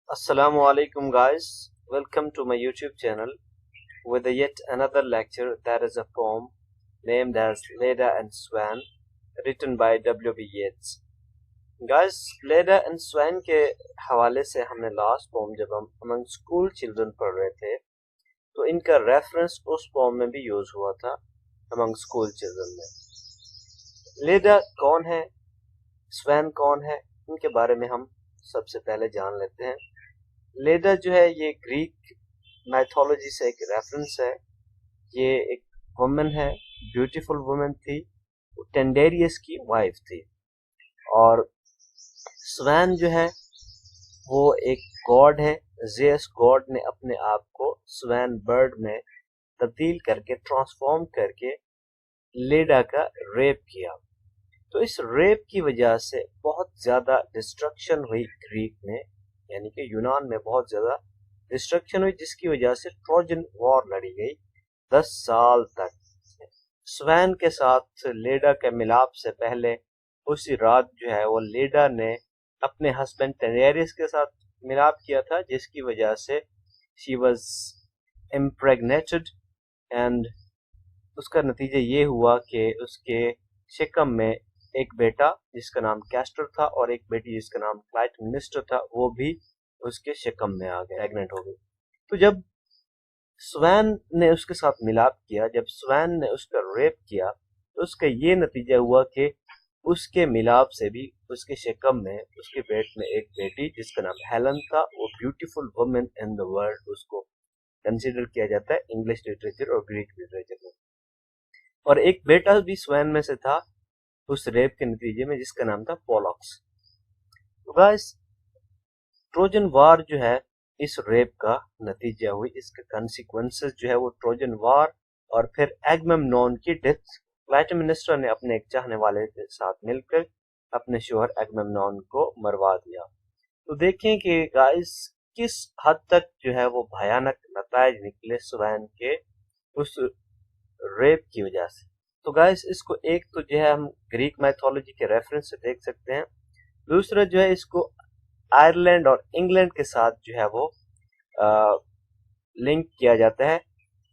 Assalamu alaikum guys, welcome to my YouTube channel with yet another lecture that is a poem named as Leda and Swan written by W.B. Yeats. Guys, Leda and Swan के हवाले से हमने last pome जब हम among school children पढ़ रहे थे तो इनका रेफरेंस उस पोम में भी यूज हुआ था among school children में. लेडा कौन है, स्वैन कौन है, इनके बारे में हम सबसे पहले जान लेते हैं. लेडा जो है ये ग्रीक मैथोलॉजी से एक रेफरेंस है. ये एक वुमन है, ब्यूटीफुल वुमन थी, टेंडेरियस की वाइफ थी. और स्वैन जो है वो एक गॉड है. जेस गॉड ने अपने आप को स्वैन बर्ड में तब्दील करके ट्रांसफॉर्म करके लेडा का रेप किया. तो इस रेप की वजह से बहुत ज्यादा डिस्ट्रक्शन हुई ग्रीक में, यानी कि यूनान में बहुत ज्यादा डिस्ट्रक्शन हुई, जिसकी वजह से ट्रोजन वॉर लड़ी गई 10 साल तक. स्वैन के साथ लेडा के मिलाप से पहले उसी रात जो है वो लेडा ने अपने हस्बैंड टेनेरियस के साथ मिलाप किया था, जिसकी वजह से शी वाज इम्प्रेग्नेटेड एंड उसका नतीजा ये हुआ कि उसके शिकम में एक बेटा जिसका नाम कैस्टर था और एक बेटी जिसका नाम क्लाइटेमिस्ट्रा था, वो भी उसके शिकम में आ गए, प्रेग्नेंट हो गई. तो जब स्वैन ने उसके साथ मिलाप किया, जब स्वैन ने उसका रेप किया, तो उसका ये नतीजा हुआ कि उसके मिलाप से भी उसके शिकम में उसके पेट में एक बेटी जिसका नाम हेलन था, वो beautiful woman in the world उसको कंसिडर किया जाता है इंग्लिश लिटरेचर और ग्रीक लिटरेचर में. और एक बेटा भी स्वैन में से था उस रेप के नतीजे में, जिसका नाम था पोलॉक्स. तो गाइस, ट्रोजन वार जो है इस रेप का नतीजा हुई. इसके कंसिक्वेंसेस जो है वो ट्रोजन वार और फिर एगमेम्नॉन की डेथ. क्लाइटेमिस्ट्रा ने अपने एक चाहने वाले के साथ मिलकर अपने शोहर एगमेम्नॉन को मरवा दिया. तो देखें कि गाइस किस हद तक जो है वो भयानक नतायज निकले स्वैन के उस रेप की वजह से. तो गाइस, इसको एक तो जो है हम ग्रीक मैथोलॉजी के रेफरेंस से देख सकते हैं, दूसरा जो है इसको आयरलैंड और इंग्लैंड के साथ जो है वो लिंक किया जाता है.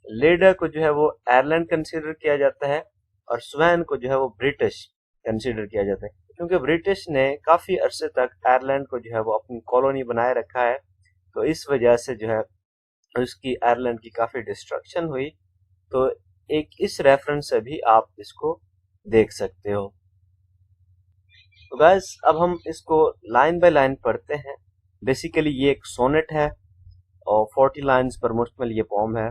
लेडा को जो है वो आयरलैंड कंसीडर किया जाता है और स्वैन को जो है वो ब्रिटिश कंसीडर किया जाता है, क्योंकि ब्रिटिश ने काफी अरसे तक आयरलैंड को जो है वो अपनी कॉलोनी बनाए रखा है. तो इस वजह से जो है उसकी आयरलैंड की काफी डिस्ट्रक्शन हुई. तो एक इस रेफरेंस से भी आप इसको देख सकते हो. तो गाइस, अब हम इसको लाइन बाय लाइन पढ़ते हैं. बेसिकली ये एक सोनेट है और 40 लाइंस पर मुश्तमिल ये पोम है.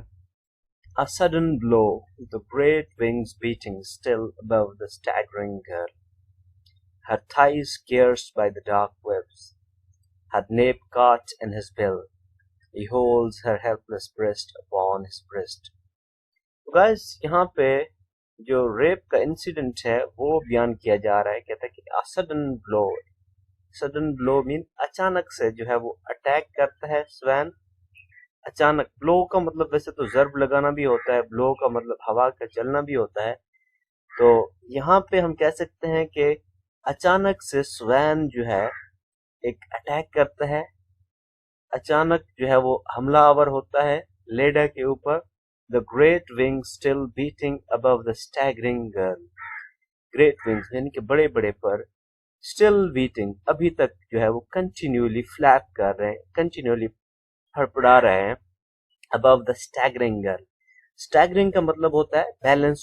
A sudden blow, the great wings beating still above the staggering girl, her thighs pierced by the dark webs, her nape caught in his bill, he holds her helpless breast upon his breast. तो guys, यहाँ पे जो rape का incident है वो बयान किया जा रहा है. कहता है कि sudden blow. Sudden blow mean अचानक से जो है वो अटैक करता है स्वैन. अचानक. ब्लो का मतलब वैसे तो जर्ब लगाना भी होता है, ब्लो का मतलब हवा का चलना भी होता है. तो यहाँ पे हम कह सकते हैं कि अचानक से स्वैन जो है एक अटैक करता है, अचानक जो है वो हमलावर होता है लेडा के ऊपर. The great wings still beating above the staggering girl. Great wings यानी कि बड़े बड़े पर, still beating अभी तक जो है वो continually flap कर रहे हैं, continually फड़फड़ा रहे हैं, above the staggering girl. Staggering का मतलब होता है बैलेंस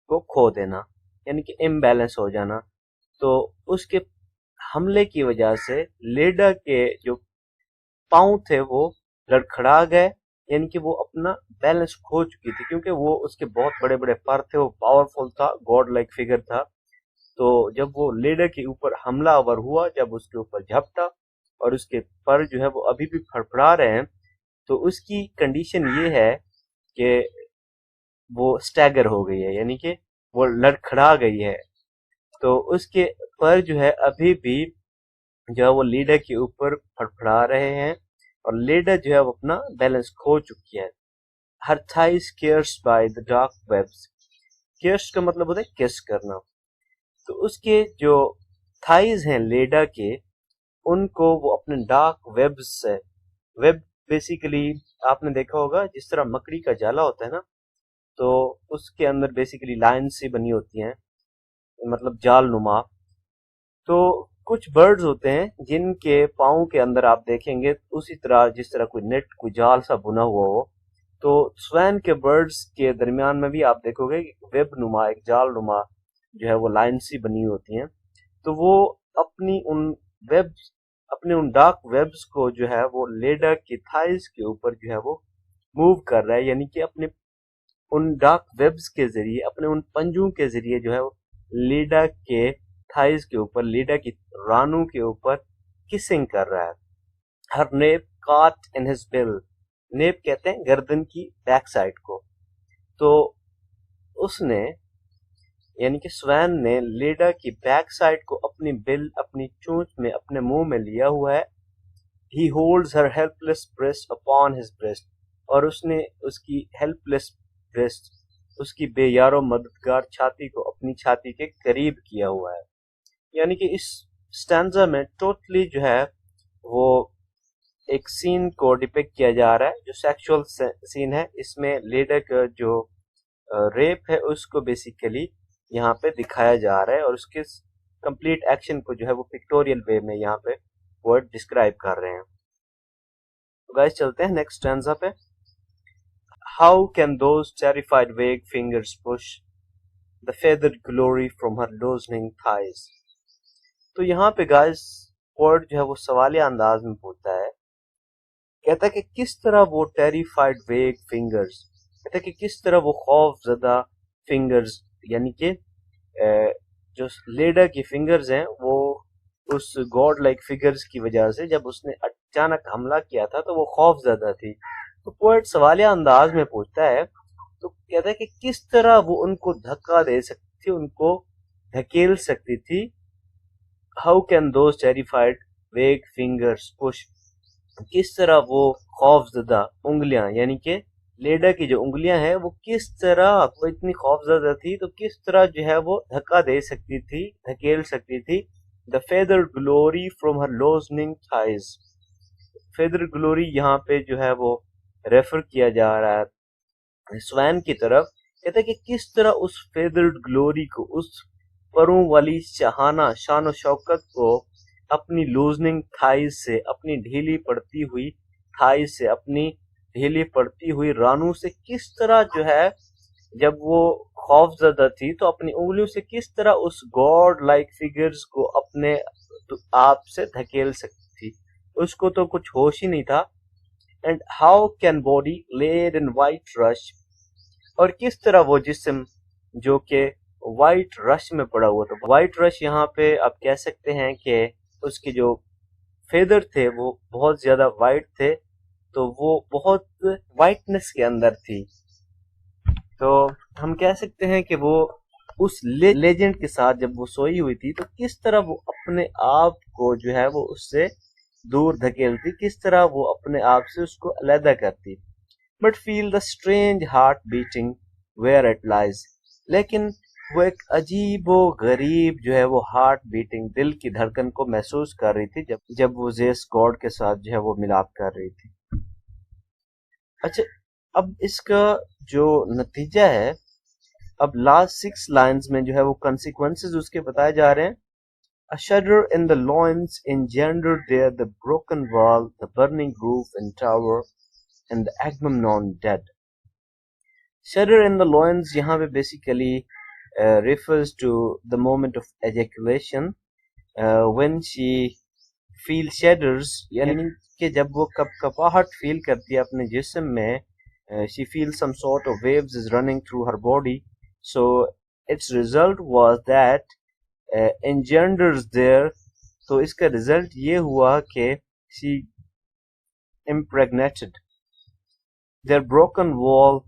को खो देना, यानी कि इम्बैलेंस हो जाना. तो उसके हमले की वजह से लेडा के जो पांव थे वो लड़खड़ा गए, यानी कि वो अपना बैलेंस खो चुकी थी, क्योंकि वो उसके बहुत बड़े बड़े पर थे, वो पावरफुल था, गॉड लाइक फिगर था. तो जब वो लेडा के ऊपर हमलावर हुआ, जब उसके ऊपर झपटा और उसके पर जो है वो अभी भी फड़फड़ा रहे हैं, तो उसकी कंडीशन ये है कि वो स्टैगर हो गई है, यानी कि वो लड़खड़ा गई है. तो उसके पर जो है अभी भी जो है वो लेडा के ऊपर फड़फड़ा रहे हैं और लेडा जो है वो अपना बैलेंस खो चुकी है. Her thighs kissed by the dark webs. Kissed का मतलब होता है किस करना. तो उसके जो थाइज हैं लेडा के, उनको वो अपने डार्क वेब्स से वेब बेसिकली आपने देखा होगा जिस तरह मकड़ी का जाला होता है ना, तो उसके अंदर बेसिकली लाइन सी बनी होती हैं, मतलब जाल नुमा। तो कुछ बर्ड्स होते हैं जिनके पाँव के अंदर आप देखेंगे उसी तरह जिस तरह कोई नेट, कोई जाल सा बुना हुआ हो। तो स्वैन के बर्ड्स के दरमियान में भी आप देखोगे वेब नुमा, एक जाल नुमा जो है वो लाइन सी बनी होती हैं। तो वो अपनी उन वेब्स, अपने उन डार्क वेब्स को जो है वो लेडा की थाइस के ऊपर जो है वो मूव कर रहा है, यानी कि अपने उन डार्क वेब्स के जरिए, अपने उन पंजों के जरिए जो है वो लेडा के थाइस के ऊपर, लेडा की रानू के ऊपर किसिंग कर रहा है। हर नेप काट इन हिज बिल, नेप कहते हैं गर्दन की बैक साइड को। तो उसने यानी कि स्वैन ने लेडा की बैक साइड को अपनी बिल, अपनी चोंच में, अपने मुंह में लिया हुआ है। ही होल्ड्स हर helpless breast upon his breast, और उसने उसकी हेल्पलेस ब्रेस्ट, उसकी बेयारो मददगार छाती को अपनी छाती के करीब किया हुआ है। यानी कि इस स्टैंजा में टोटली जो है वो एक सीन को डिपिक्ट किया जा रहा है जो सेक्सुअल सीन है। इसमें लेडा का जो रेप है उसको बेसिकली यहाँ पे दिखाया जा रहा है, और उसके कंप्लीट एक्शन को जो है वो पिक्टोरियल वे में यहाँ पे वर्ड डिस्क्राइब कर रहे हैं। तो गाइस चलते हैं नेक्स्ट स्टैंजा पे। हाउ कैन दोज टेरिफाइड वेग fingers push the feathered glory from her loosening thighs. तो यहाँ पे गाइस वर्ड जो है वो सवालिया अंदाज में पूछता है, कहता है कि किस तरह वो टेरिफाइड वेग फिंगर्स, कहता है कि किस तरह वो खौफ ज़दा फिंगर्स, यानी कि जो लेडा की फिंगर्स हैं वो उस गॉड लाइक फिगर्स की वजह से जब उसने अचानक हमला किया था तो वो खौफ ज़दा थी। तो पोएट सवालिया अंदाज में पूछता है, तो कहता है कि किस तरह वो उनको धक्का दे सकती थी, उनको धकेल सकती थी। हाउ कैन दोज टेरिफाइड वेग फिंगर्स पुश, किस तरह वो खौफजदा उंगलियां, यानी कि लेडा की जो उंगलियां हैं वो किस तरह, वो इतनी खौफजदा थी तो किस तरह जो है वो धक्का दे सकती थी, धकेल सकती थी। The feather glory from her loosening thighs, feather glory यहाँ पे जो है वो रेफर किया जा रहा है स्वैन की तरफ। कहते हैं कि किस तरह उस फेदर्ड ग्लोरी को, उस परों वाली शहाना शान और शौकत को अपनी लूजनिंग थाइज से, अपनी ढीली पड़ती हुई थाइज से, अपनी ढीली पड़ती हुई रानू से किस तरह जो है, जब वो खौफजदा थी तो अपनी उंगलियों से किस तरह उस गॉड लाइक फिगर्स को अपने आप से धकेल सकती थी। उसको तो कुछ होश ही नहीं था। And how can body laid in white rush, और किस तरह वो जिस्म जो कि वाइट रश में पड़ा हुआ था। वाइट रश यहाँ पे आप कह सकते हैं कि उसके जो फेदर थे वो बहुत ज्यादा वाइट थे, तो वो बहुत वाइटनेस के अंदर थी। तो हम कह सकते हैं कि वो उस लेजेंड के साथ जब वो सोई हुई थी तो किस तरह वो अपने आप को जो है वो उससे दूर धकेलती, किस तरह वो अपने आप से उसको अलहदा करती। But feel the strange heart beating where it lies, लेकिन वो एक अजीबो गरीब जो है वो हार्ट बीटिंग, दिल की धड़कन को महसूस कर रही थी जब वो जेस गॉड के साथ जो है वो मिलाप कर रही थी। अच्छा, अब इसका जो नतीजा है, अब लास्ट 6 लाइन्स में जो है वो consequences उसके बताए जा रहे हैं। A shudder in the loins engendered there the broken wall, the burning roof and tower, and the Agamemnon dead. Shudder in the loins यहाँ पे basically refers to the moment of ejaculation when she feels shudders, यानी कि जब वो कपकपाहट feel करती है अपने जिस्म में, she feels some sort of waves is running through her body. So its result was that engenders there, तो इसका रिजल्ट ये हुआ कि she impregnated their broken wall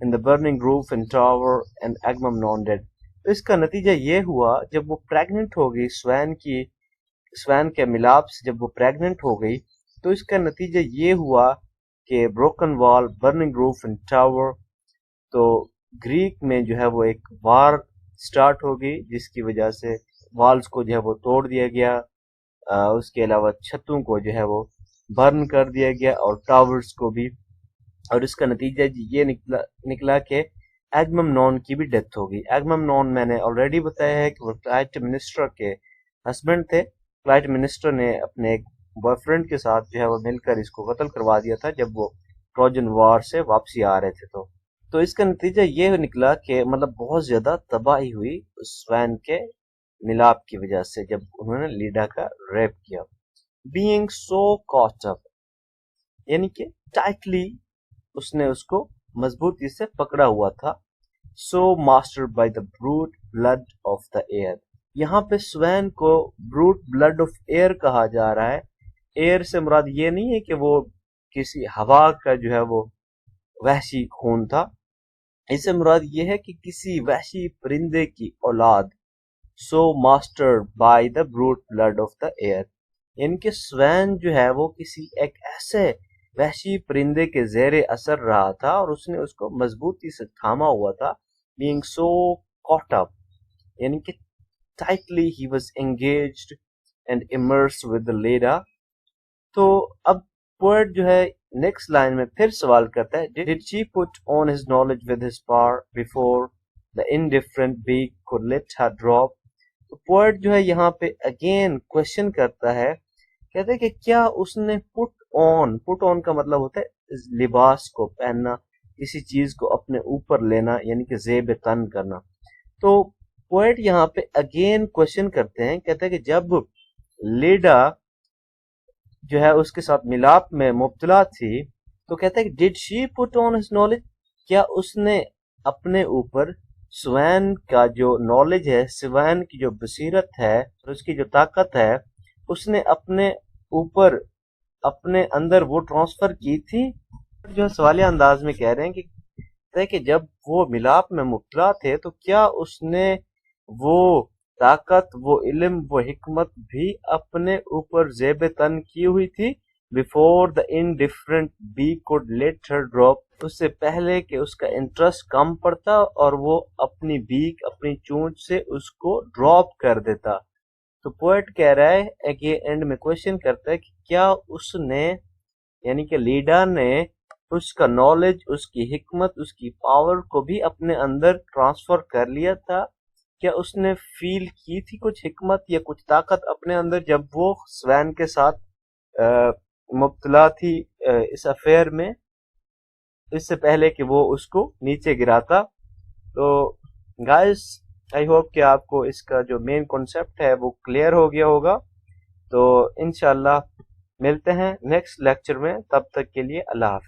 in the burning roof and tower and Agamemnon dead. तो इसका नतीजा ये हुआ, जब वो प्रेग्नेंट हो गई स्वैन के मिलाप से, जब वो प्रेग्नेंट हो गई तो इसका नतीजा ये हुआ कि broken wall, burning roof and tower, तो ग्रीक में जो है वो एक वार स्टार्ट हो गई जिसकी वजह से वॉल्स को जो है वो तोड़ दिया गया। उसके अलावा छतों को जो है वो बर्न कर दिया गया और टावर्स को भी, और इसका नतीजा ये निकला कि एगमेम्नॉन की भी डेथ हो गई। एगमेम्नॉन मैंने ऑलरेडी बताया है कि वो क्लाइटेमिनिस्ट्रा के हस्बैंड थे। क्लाइटेमिनिस्ट्रा ने अपने एक बॉयफ्रेंड के साथ जो है वो मिलकर इसको कत्ल करवा दिया था जब वो ट्रोजन वार से वापसी आ रहे थे। तो इसका नतीजा ये निकला कि मतलब बहुत ज्यादा तबाही हुई उस स्वैन के मिलाप की वजह से जब उन्होंने लीडा का रेप किया। बीइंग सो कॉट अप यानी कि टाइटली उसने उसको मजबूती से पकड़ा हुआ था। So master by the brute blood of the air, यहाँ पे स्वैन को ब्रूट ब्लड ऑफ एयर कहा जा रहा है। एयर से मुराद ये नहीं है कि वो किसी हवा का जो है वो वहशी खून था, इससे मुराद ये है कि किसी वहशी परिंदे की औलाद। So master by the brute blood of the air, इनके स्वैन जो है वो किसी एक ऐसे वहशी परिंदे के जेरे असर रहा था और उसने उसको मजबूती से थामा हुआ था। बीइंग सो कॉट अप यानी कि tightly he was engaged and immersed with the Leda. तो अब पोएट जो है नेक्स्ट लाइन में फिर सवाल करता है, did she put on his knowledge with his power before the indifferent beak could let her drop. तो पोएट जो है यहाँ पे अगेन क्वेश्चन करता है, कहते हैं कि क्या उसने पुट ऑन का मतलब होता है लिबास को पहनना, किसी चीज को अपने ऊपर लेना यानी कि जेब तन करना। तो पोएट यहाँ पे अगेन क्वेश्चन करते हैं, कहते हैं कि जब लेडा जो है उसके साथ मिलाप में मुब्तला थी तो कहता है कि did she put on his knowledge, क्या उसने अपने ऊपर स्वैन का जो नॉलेज है, स्वैन की जो बसीरत है, उसकी जो ताकत है, उसने अपने ऊपर अपने अंदर वो ट्रांसफर की थी। जो सवालिया अंदाज में कह रहे हैं कि जब वो मिलाप में मुब्तला थे तो क्या उसने वो ताकत, वो इल्म, वो हिकमत भी अपने ऊपर जेब तन की हुई थी। Before the indifferent beak could let her drop, उससे पहले कि उसका इंटरेस्ट कम पड़ता और वो अपनी बीक, अपनी चोंच से उसको ड्रॉप कर देता। तो पोएट कह रहा है कि एंड में क्वेश्चन करता है कि क्या उसने यानी कि लीडा ने उसका नॉलेज, उसकी हिकमत, उसकी पावर को भी अपने अंदर ट्रांसफर कर लिया था। क्या उसने फील की थी कुछ हिकमत या कुछ ताकत अपने अंदर जब वो स्वैन के साथ मुब्तला थी इस अफेयर में, इससे पहले कि वो उसको नीचे गिराता। तो गाइस आई होप कि आपको इसका जो मेन कॉन्सेप्ट है वो क्लियर हो गया होगा। तो इंशाल्लाह मिलते हैं नेक्स्ट लेक्चर में, तब तक के लिए अल्लाह हाफ़िज़।